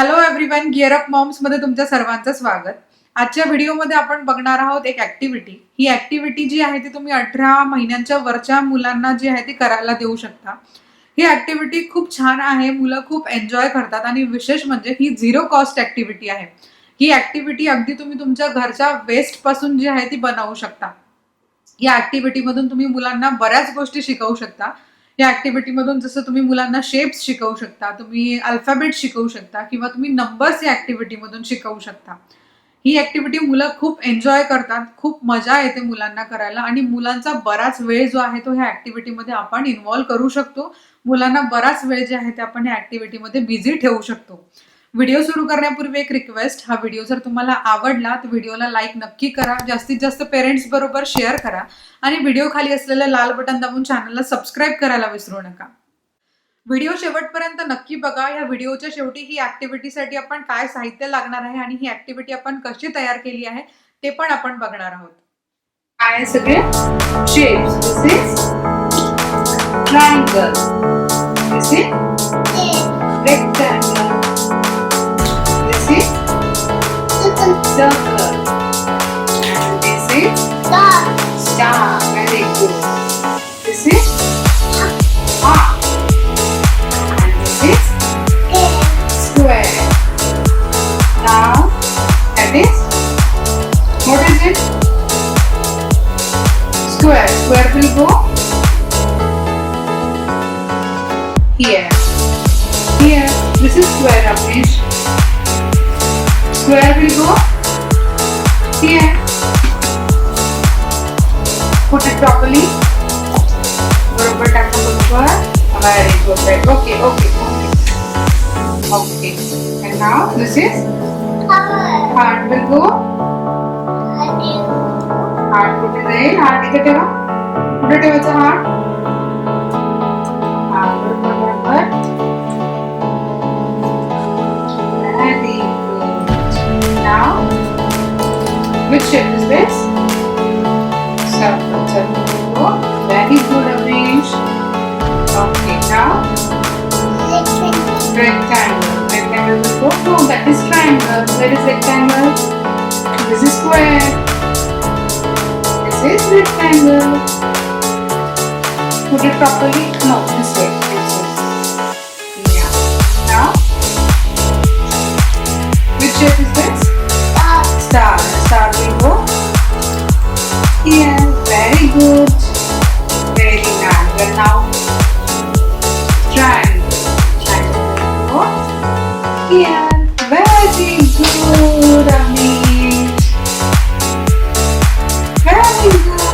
Hello everyone, gear up moms मध्ये तुमच्या सर्वांचं स्वागत. आजच्या व्हिडिओमध्ये आपण बघणार आहोत एक ऍक्टिव्हिटी. ही ऍक्टिव्हिटी जी आहे ती तुम्ही 18 महिन्यांच्या वरच्या मुलांना जी आहे ती करायला देऊ शकता. ही ऍक्टिव्हिटी खूप छान आहे, मुलं खूप एन्जॉय करतात आणि विशेष म्हणजे ही झिरो कॉस्ट ऍक्टिव्हिटी आहे. ही ऍक्टिव्हिटी अगदी तुम्ही तुमच्या घरच्या वेस्ट पासून जी आहे ती बनवू शकता. या ऍक्टिव्हिटी मधून तुम्ही मुलांना बऱ्याच गोष्टी शिकवू शकता. या ऍक्टिव्हिटी मधून जसं तुम्ही मुलांना शेप्स शिकवू शकता, तुम्ही अल्फाबेट शिकवू शकता किंवा तुम्ही नंबर्स या ऍक्टिव्हिटी मधून शिकवू शकता. ही ऍक्टिव्हिटी मुलं खूप एन्जॉय करतात, खूप मजा येते मुलांना करायला आणि मुलांचा बराच वेळ जो आहे तो ह्या ऍक्टिव्हिटीमध्ये आपण इन्व्हॉल्व करू शकतो. मुलांना बराच वेळ जे आहे ते आपण ह्या ऍक्टिव्हिटीमध्ये बिझी ठेवू शकतो. व्हिडिओ सुरू करण्यापूर्वी एक रिक्वेस्ट, हा व्हिडिओ जर तुम्हाला आवडला तर व्हिडिओला लाईक नक्की करा, जास्तीत जास्त पेरेंट्स बरोबर शेअर करा आणि व्हिडिओ खाली असलेलं लाल बटन दाबून चॅनलला सबस्क्राईब करायला विसरू नका. व्हिडिओ शेवटपर्यंत नक्की बघा. या व्हिडिओच्या शेवटी ही ऍक्टिव्हिटीसाठी आपण काय साहित्य लागणार आहे आणि ही ऍक्टिव्हिटी आपण कशी तयार केली आहे ते पण आपण बघणार आहोत. काय सगळे shapes, this is triangle, this is rectangle, this is circle, and this is star. Very good. This is heart, and this is square. Now that is, what is it? Square. Square will go here. Here. This is square, Ramesh. Square will go here. Put it properly. बरोबर टाका बरोबर. Very good. Okay. Okay. And now this is heart will go. Heart कुठे जाईल? Heart इथे ठेवा. कुठे ठेवायचा heart? बरोबर. Very good. Now, which shape is this? Circle. Oh, very good, Ramesh. Okay, now rectangle. Rectangle will go. No, that is triangle. Where is rectangle? This is square. This is rectangle. Put it properly. No, this way. Yeah. Now, which shape is this? Star. Star will go here. Very good. Very nice. Well, now triangle. Triangle will go here. Very good, Amish. Very good.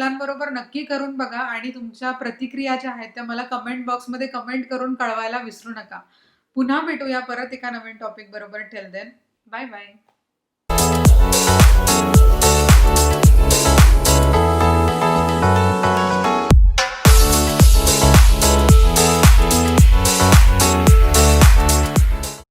मुलांबरोबर नक्की करून बघा आणि तुमच्या प्रतिक्रिया ज्या आहेत त्या मला कमेंट बॉक्समध्ये कमेंट करून कळवायला विसरू नका. पुन्हा भेटूया परत एका नवीन टॉपिक बरोबर. Till then bye bye.